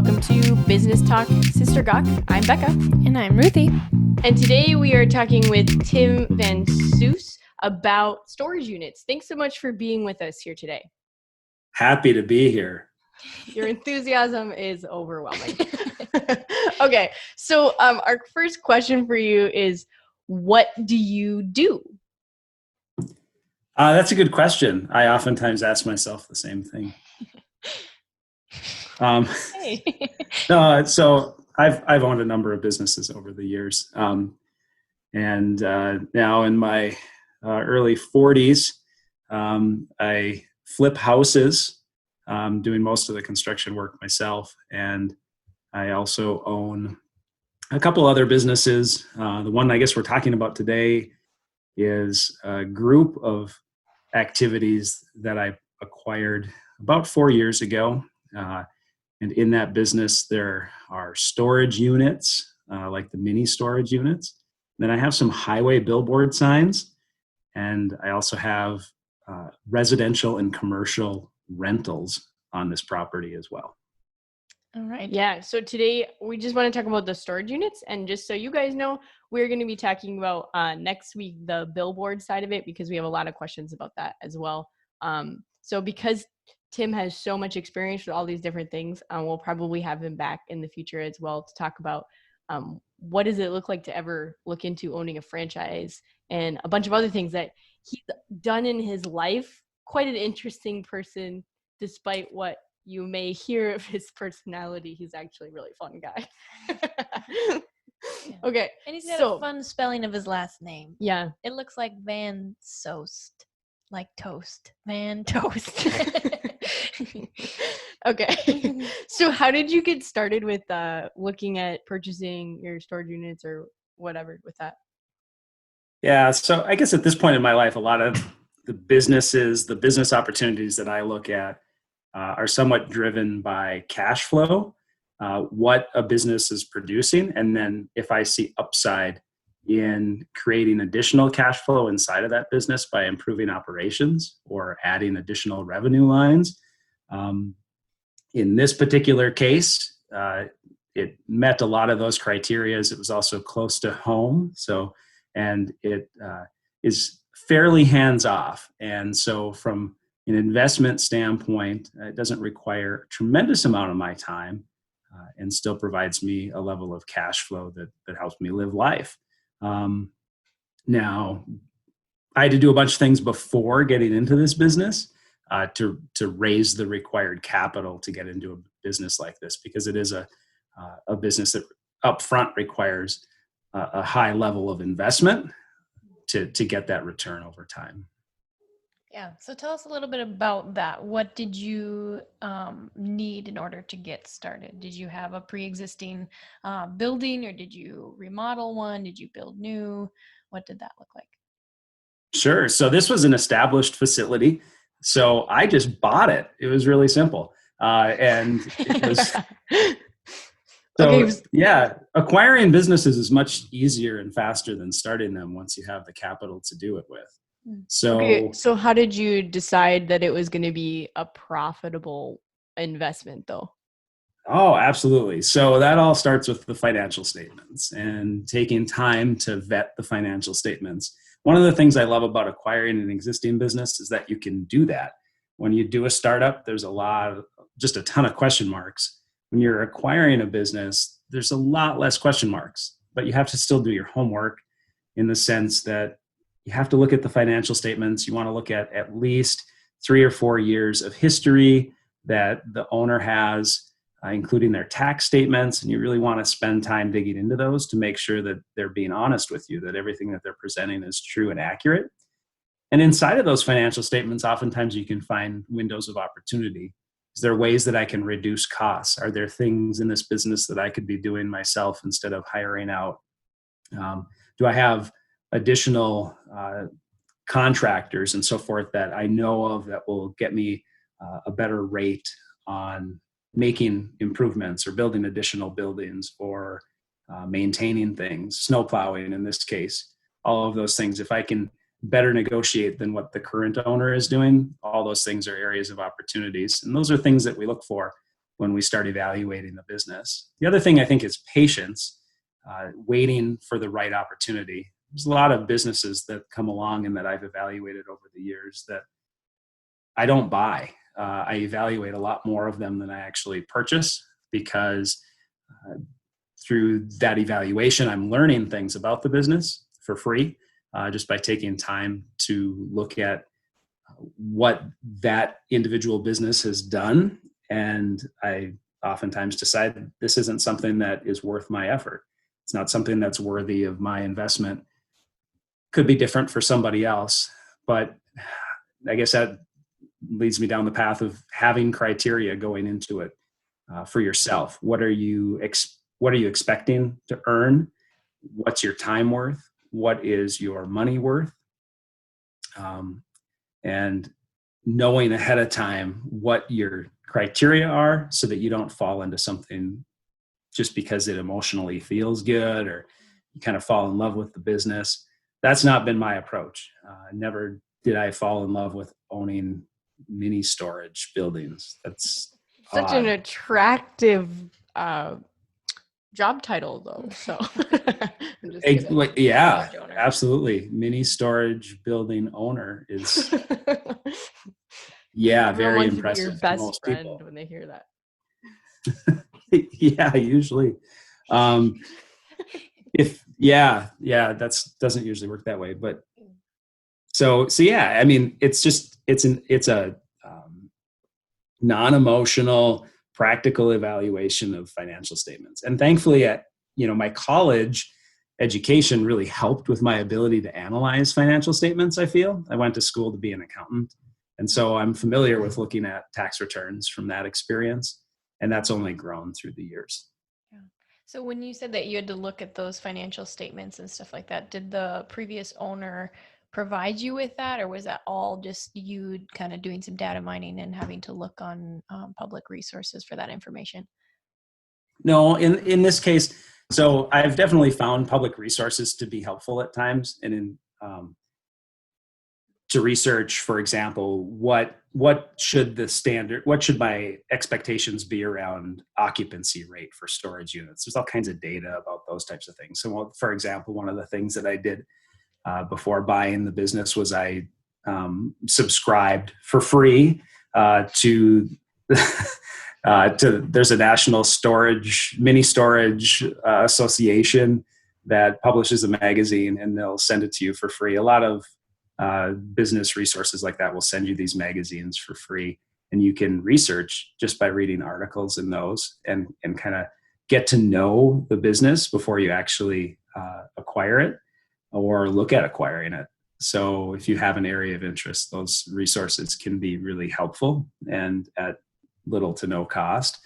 Welcome to Business Talk Sister Gawk. I'm Becca. And I'm Ruthie. And today we are talking with Tim VanSoest about storage units. Thanks so much for being with us here today. Happy to be here. Your enthusiasm is overwhelming. Okay, so our first question for you is, what do you do? That's a good question. I oftentimes ask myself the same thing. So I've owned a number of businesses over the years, and now in my early 40s, I flip houses, doing most of the construction work myself, and I also own a couple other businesses. The one I guess we're talking about today is a group of activities that I acquired about 4 years ago. And in that business, there are storage units, like the mini storage units. Then I have some highway billboard signs, and I also have residential and commercial rentals on this property as well. All right. Yeah. So today we just want to talk about the storage units. And just so you guys know, we're going to be talking about next week, the billboard side of it, because we have a lot of questions about that as well. So because Tim has so much experience with all these different things, we'll probably have him back in the future as well to talk about what does it look like to ever look into owning a franchise and a bunch of other things that he's done in his life. Quite an interesting person, despite what you may hear of his personality. He's actually a really fun guy. Yeah. Okay. And he's got a fun spelling of his last name. Yeah. It looks like VanSoest, like toast. VanSoest. Okay. So how did you get started with looking at purchasing your storage units or whatever with that? Yeah, so I guess at this point in my life, a lot of the business opportunities that I look at are somewhat driven by cash flow, what a business is producing, and then if I see upside in creating additional cash flow inside of that business by improving operations or adding additional revenue lines. In this particular case, it met a lot of those criteria. It was also close to home, and it is fairly hands-off. And so from an investment standpoint, it doesn't require a tremendous amount of my time and still provides me a level of cash flow that helps me live life. Now, I had to do a bunch of things before getting into this business to raise the required capital to get into a business like this, because it is a business that upfront requires a high level of investment to get that return over time. Yeah. So tell us a little bit about that. What did you need in order to get started? Did you have a pre-existing building, or did you remodel one? Did you build new? What did that look like? Sure. So this was an established facility. So I just bought it. It was really simple. And it was... Yeah, acquiring businesses is much easier and faster than starting them once you have the capital to do it with. So how did you decide that it was going to be a profitable investment, though? Oh, absolutely. So that all starts with the financial statements and taking time to vet the financial statements. One of the things I love about acquiring an existing business is that you can do that. When you do a startup, there's just a ton of question marks. When you're acquiring a business, there's a lot less question marks, but you have to still do your homework in the sense that you have to look at the financial statements. You want to look at least 3 or 4 years of history that the owner has, including their tax statements. And you really want to spend time digging into those to make sure that they're being honest with you, that everything that they're presenting is true and accurate. And inside of those financial statements, oftentimes you can find windows of opportunity. Is there ways that I can reduce costs? Are there things in this business that I could be doing myself instead of hiring out? Do I have additional contractors and so forth that I know of that will get me a better rate on making improvements or building additional buildings or maintaining things, snow plowing in this case, all of those things. If I can better negotiate than what the current owner is doing, all those things are areas of opportunities. And those are things that we look for when we start evaluating the business. The other thing I think is patience, waiting for the right opportunity. There's a lot of businesses that come along and that I've evaluated over the years that I don't buy. I evaluate a lot more of them than I actually purchase, because through that evaluation, I'm learning things about the business for free, just by taking time to look at what that individual business has done. And I oftentimes decide this isn't something that is worth my effort. It's not something that's worthy of my investment. Could be different for somebody else, but I guess that leads me down the path of having criteria going into it for yourself. What are you expecting to earn? What's your time worth? What is your money worth? And knowing ahead of time what your criteria are, so that you don't fall into something just because it emotionally feels good, or you kind of fall in love with the business. That's not been my approach. Never did I fall in love with owning mini storage buildings. That's such an attractive job title, though. So I'm just kidding. Yeah, absolutely. Mini storage building owner is very impressive. Your best friend people when they hear that. Yeah, usually. That doesn't usually work that way, but so yeah, I mean, it's a non-emotional, practical evaluation of financial statements. And thankfully, my college education really helped with my ability to analyze financial statements. I feel I went to school to be an accountant, and so I'm familiar with looking at tax returns from that experience, and that's only grown through the years. Yeah. So when you said that you had to look at those financial statements and stuff like that, did the previous owner provide you with that, or was that all just you kind of doing some data mining and having to look on public resources for that information? No, in this case, so I've definitely found public resources to be helpful at times, and to research, for example, what should my expectations be around occupancy rate for storage units. There's all kinds of data about those types of things. So, for example, one of the things that I did before buying the business was I subscribed for free to there's a national mini storage association that publishes a magazine, and they'll send it to you for free. A lot of business resources like that will send you these magazines for free, and you can research just by reading articles in those, and kind of get to know the business before you actually acquire it or look at acquiring it. So if you have an area of interest, those resources can be really helpful and at little to no cost.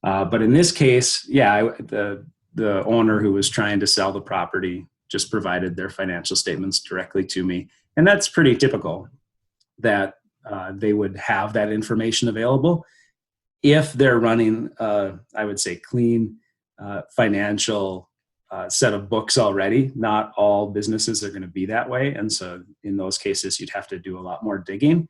But in this case, the owner who was trying to sell the property just provided their financial statements directly to me. And that's pretty typical that they would have that information available if they're running, I would say, clean financial set of books already. Not all businesses are going to be that way. And so in those cases, you'd have to do a lot more digging.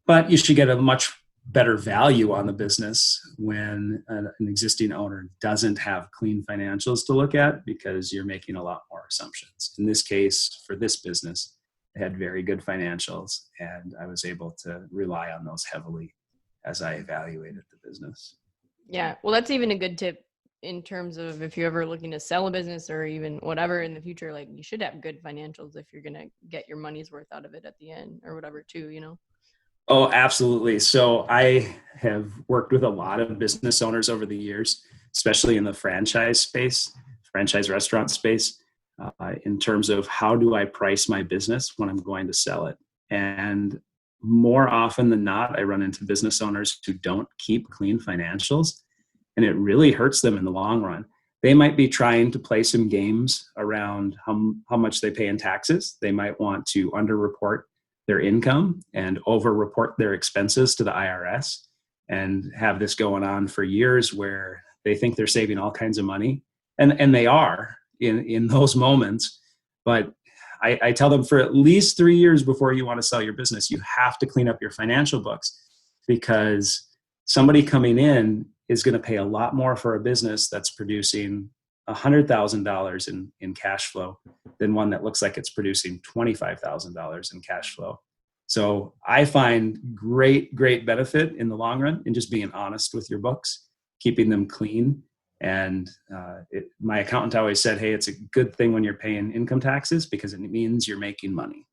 But you should get a much better value on the business when an existing owner doesn't have clean financials to look at, because you're making a lot more assumptions. In this case, for this business, they had very good financials, and I was able to rely on those heavily as I evaluated the business. Yeah, well, that's even a good tip in terms of if you're ever looking to sell a business or even whatever in the future. Like, you should have good financials if you're going to get your money's worth out of it at the end or whatever too, Oh, absolutely. So I have worked with a lot of business owners over the years, especially in the franchise restaurant space, in terms of how do I price my business when I'm going to sell it. And more often than not, I run into business owners who don't keep clean financials, and it really hurts them in the long run. They might be trying to play some games around how much they pay in taxes. They might want to underreport their income and over-report their expenses to the IRS, and have this going on for years where they think they're saving all kinds of money. And they are in those moments. But I tell them, for at least 3 years before you want to sell your business, you have to clean up your financial books, because somebody coming in is going to pay a lot more for a business that's producing $100,000 in cash flow than one that looks like it's producing $25,000 in cash flow. So I find great benefit in the long run in just being honest with your books, keeping them clean. And my accountant always said, hey, it's a good thing when you're paying income taxes because it means you're making money.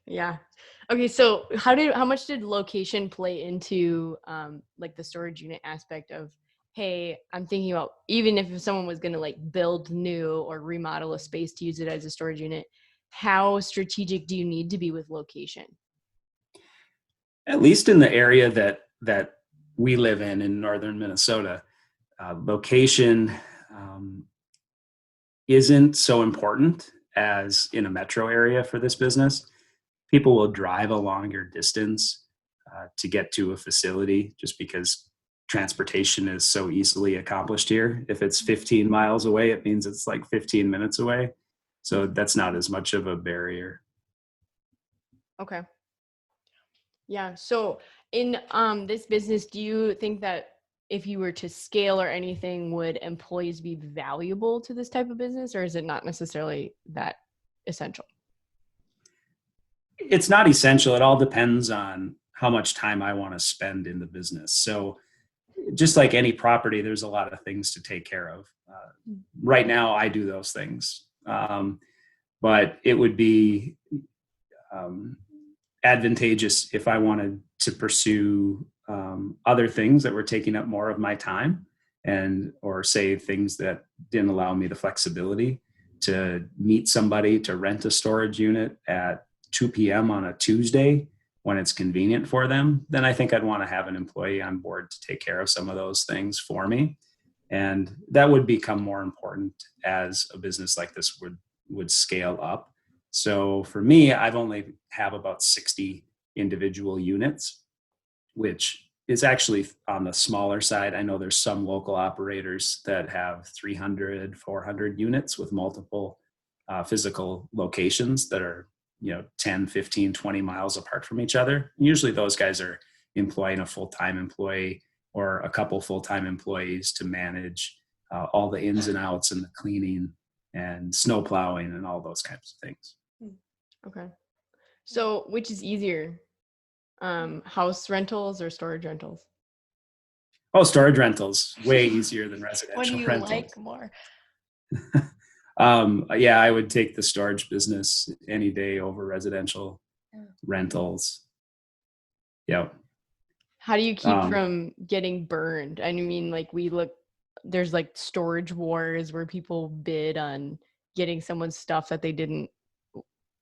Yeah. Okay. So how much did location play into like the storage unit aspect of, hey, I'm thinking about, even if someone was going to like build new or remodel a space to use it as a storage unit, how strategic do you need to be with location? At least in the area that we live in northern Minnesota, location isn't so important as in a metro area for this business. People will drive a longer distance to get to a facility just because transportation is so easily accomplished here. If it's 15 miles away, it means it's like 15 minutes away. So that's not as much of a barrier. Okay. Yeah. So in this business, do you think that if you were to scale or anything, would employees be valuable to this type of business, or is it not necessarily that essential? It's not essential. It all depends on how much time I want to spend in the business. So just like any property, there's a lot of things to take care of. Right now, I do those things. But it would be advantageous if I wanted to pursue other things that were taking up more of my time, and or say things that didn't allow me the flexibility to meet somebody to rent a storage unit at 2 p.m. on a Tuesday when it's convenient for them. Then I think I'd want to have an employee on board to take care of some of those things for me. And that would become more important as a business like this would scale up. So for me, I've only have about 60 individual units, which is actually on the smaller side. I know there's some local operators that have 300, 400 units with multiple physical locations that are 10, 15, 20 miles apart from each other. Usually those guys are employing a full-time employee or a couple full-time employees to manage all the ins and outs and the cleaning and snow plowing and all those kinds of things. Okay. So which is easier, house rentals or storage rentals? Oh, storage rentals, way easier than residential What do you rentals. like more? Yeah, I would take the storage business any day over residential rentals. Yeah. How do you keep from getting burned? I mean, like there's like storage wars where people bid on getting someone's stuff that they didn't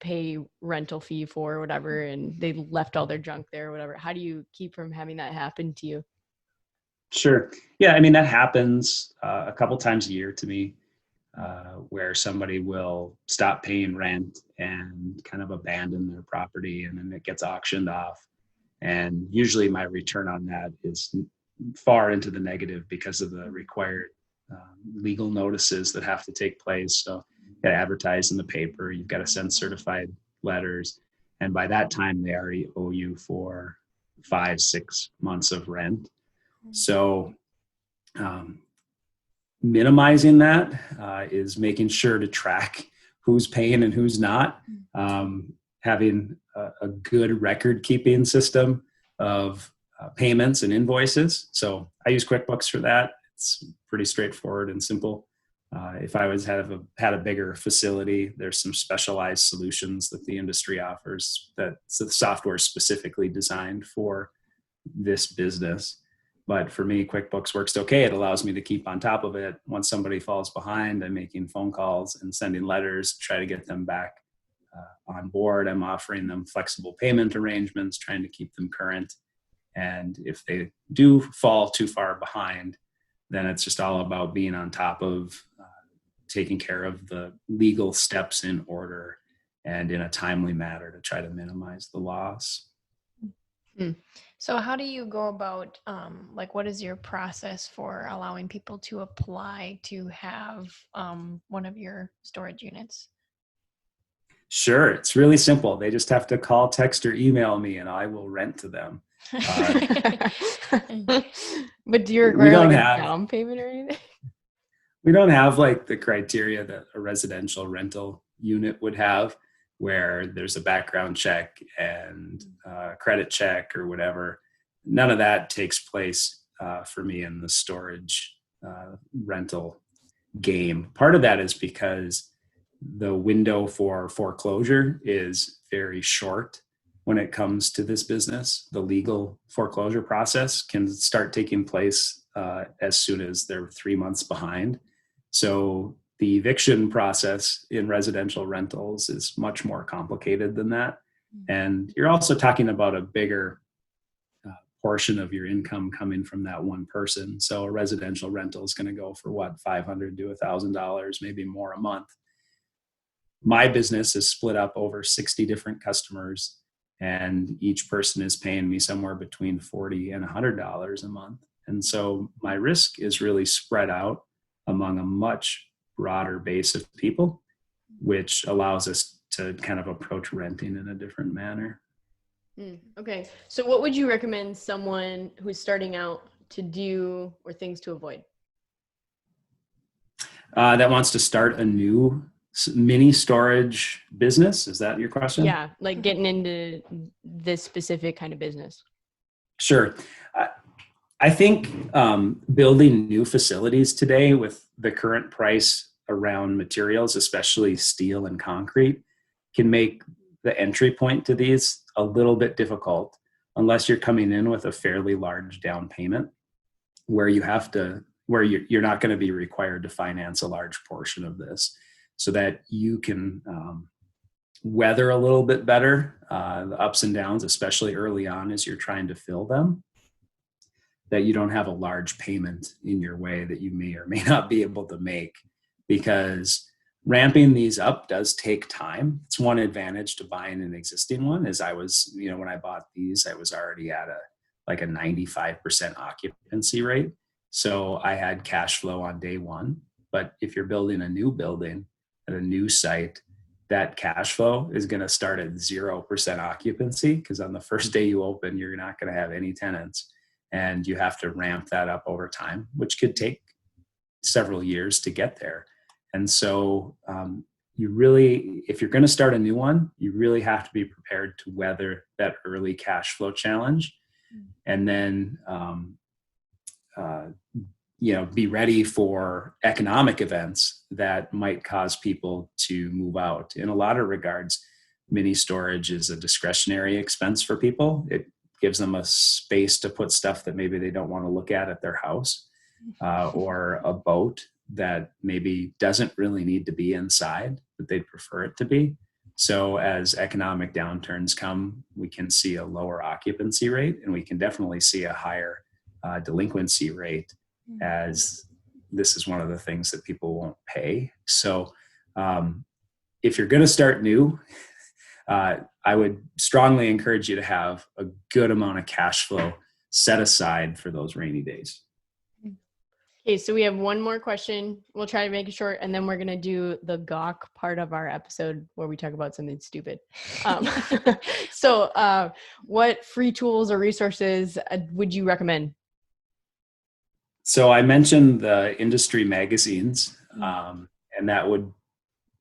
pay rental fee for or whatever, and they left all their junk there or whatever. How do you keep from having that happen to you? Sure. Yeah, I mean, that happens a couple times a year to me, where somebody will stop paying rent and kind of abandon their property, and then it gets auctioned off. And usually my return on that is far into the negative because of the required legal notices that have to take place. So you got to advertise in the paper, you've got to send certified letters. And by that time, they already owe you for 5-6 months of rent. So minimizing that is making sure to track who's paying and who's not. Having a good record keeping system of payments and invoices. So I use QuickBooks for that. It's pretty straightforward and simple. If I had a bigger facility, there's some specialized solutions that the industry offers that's the software specifically designed for this business. But for me, QuickBooks works okay. It allows me to keep on top of it. Once somebody falls behind, I'm making phone calls and sending letters to try to get them back on board. I'm offering them flexible payment arrangements, trying to keep them current. And if they do fall too far behind, then it's just all about being on top of taking care of the legal steps in order and in a timely manner to try to minimize the loss. So how do you go about, what is your process for allowing people to apply to have one of your storage units? Sure. It's really simple. They just have to call, text, or email me and I will rent to them. But do you We require don't like a have down payment or anything? we don't have like the criteria that a residential rental unit would have, where there's a background check and credit check or whatever. None of that takes place for me in the storage rental game. Part of that is because the window for foreclosure is very short when it comes to this business. The legal foreclosure process can start taking place as soon as they're 3 months behind. So the eviction process in residential rentals is much more complicated than that. And you're also talking about a bigger portion of your income coming from that one person. So a residential rental is going to go for what, $500 to $1,000, maybe more a month. My business is split up over 60 different customers, and each person is paying me somewhere between $40 and $100 a month. And so my risk is really spread out among a much broader base of people, which allows us to kind of approach renting in a different manner. Okay. So what would you recommend someone who's starting out to do or things to avoid? That wants to start a new mini storage business? Is that your question? Yeah, like getting into this specific kind of business. Sure. I think building new facilities today with the current price around materials, especially steel and concrete, can make the entry point to these a little bit difficult unless you're coming in with a fairly large down payment where you're not going to be required to finance a large portion of this, so that you can weather a little bit better the ups and downs, especially early on as you're trying to fill them, that you don't have a large payment in your way that you may or may not be able to make, because ramping these up does take time. It's one advantage to buying an existing one is when I bought these, I was already at a 95% occupancy rate. So I had cash flow on day one. But if you're building a new building at a new site, that cash flow is going to start at 0% occupancy, because on the first day you open, you're not going to have any tenants. And you have to ramp that up over time, which could take several years to get there. And so if you're going to start a new one, you really have to be prepared to weather that early cash flow challenge. And then, be ready for economic events that might cause people to move out. In a lot of regards, mini storage is a discretionary expense for people. It gives them a space to put stuff that maybe they don't want to look at their house, or a boat that maybe doesn't really need to be inside, but they'd prefer it to be. So as economic downturns come, we can see a lower occupancy rate, and we can definitely see a higher delinquency rate, as this is one of the things that people won't pay. So if you're going to start new, I would strongly encourage you to have a good amount of cash flow set aside for those rainy days. Okay, so we have one more question. We'll try to make it short, and then we're going to do the Gawk part of our episode where we talk about something stupid. So what free tools or resources would you recommend? So I mentioned the industry magazines, and that would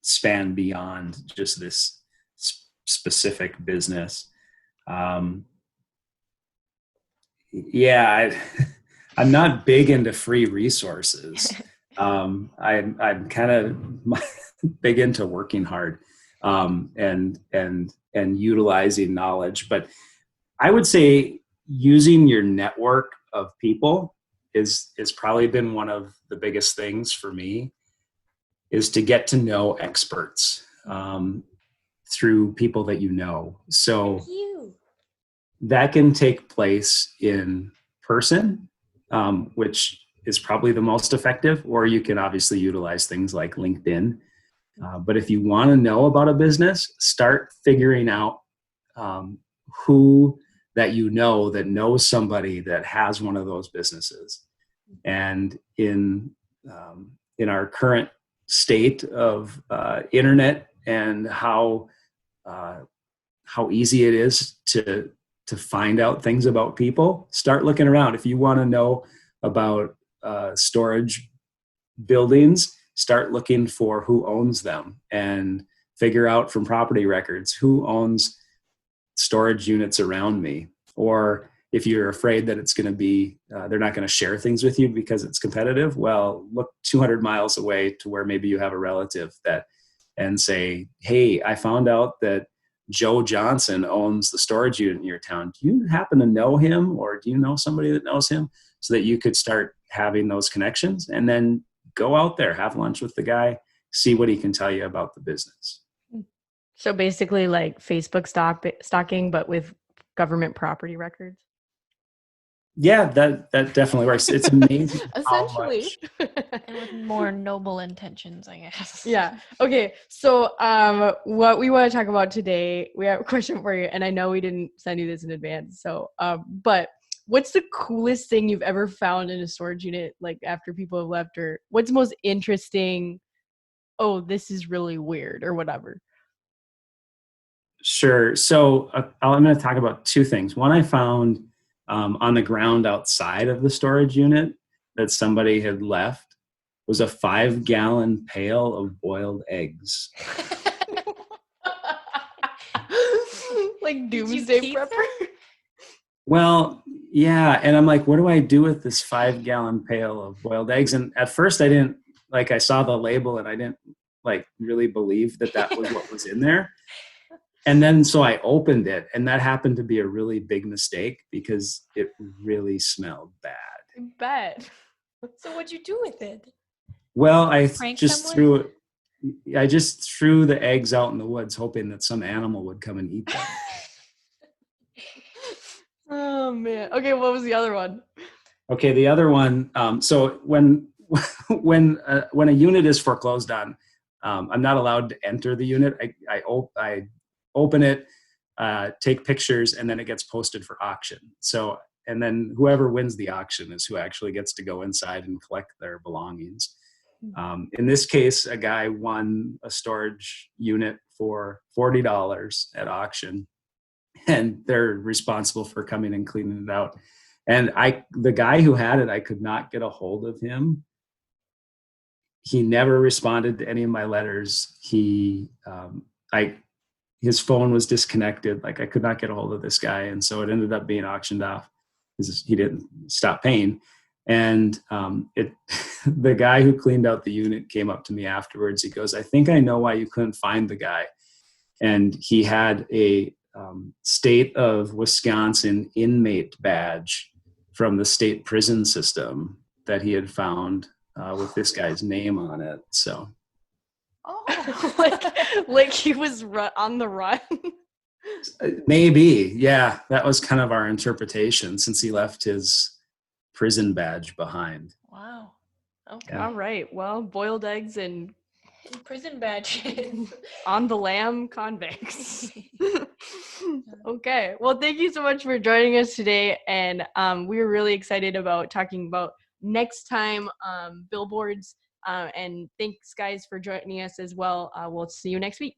span beyond just this specific business. I'm not big into free resources. I'm kind of big into working hard and utilizing knowledge. But I would say using your network of people is probably been one of the biggest things for me, is to get to know experts through people that you know. So that can take place in person, which is probably the most effective, or you can obviously utilize things like LinkedIn. But if you want to know about a business, start figuring out who that you know that knows somebody that has one of those businesses. And in our current state of internet and how easy it is to to find out things about people, start looking around. If you want to know about storage buildings, start looking for who owns them and figure out from property records who owns storage units around me. Or if you're afraid that it's going to be, they're not going to share things with you because it's competitive, well, look 200 miles away to where maybe you have a relative that, and say, hey, I found out that Joe Johnson owns the storage unit in your town. Do you happen to know him, or do you know somebody that knows him? So that you could start having those connections, and then go out there, have lunch with the guy, see what he can tell you about the business. So basically like Facebook stalking, but with government property records. Yeah, that definitely works. It's amazing. Essentially. And with more noble intentions, I guess. Yeah. Okay. So what we want to talk about today, we have a question for you, and I know we didn't send you this in advance. So but what's the coolest thing you've ever found in a storage unit, like after people have left, or what's the most interesting, oh, this is really weird, or whatever? Sure. So I'm going to talk about two things. One, I found on the ground outside of the storage unit that somebody had left was a 5-gallon pail of boiled eggs. Like doomsday prepper? Well, yeah. And I'm like, what do I do with this 5-gallon pail of boiled eggs? And at first I didn't, like, I saw the label and I didn't like really believe that was what was in there. And then so I opened it, and that happened to be a really big mistake because it really smelled bad. I bet. So what'd you do with it? Well, I Prank just someone? threw the eggs out in the woods, hoping that some animal would come and eat them. Oh man. Okay, what was the other one? Okay, the other one. So when a unit is foreclosed on, I'm not allowed to enter the unit. I open it, take pictures, and then it gets posted for auction. So, and then whoever wins the auction is who actually gets to go inside and collect their belongings. In this case, a guy won a storage unit for $40 at auction, and they're responsible for coming and cleaning it out. And the guy who had it, I could not get a hold of him. He never responded to any of my letters. His phone was disconnected. Like, I could not get a hold of this guy. And so it ended up being auctioned off because he didn't stop paying. And the guy who cleaned out the unit came up to me afterwards. He goes, I think I know why you couldn't find the guy. And he had a state of Wisconsin inmate badge from the state prison system that he had found with this guy's name on it. So. Oh, like he was on the run. Maybe, yeah. That was kind of our interpretation, since he left his prison badge behind. Wow. Okay. Yeah. All right. Well, boiled eggs and prison badges on the lam convicts. Okay. Well, thank you so much for joining us today, and we're really excited about talking about next time billboards. And thanks, guys, for joining us as well. We'll see you next week.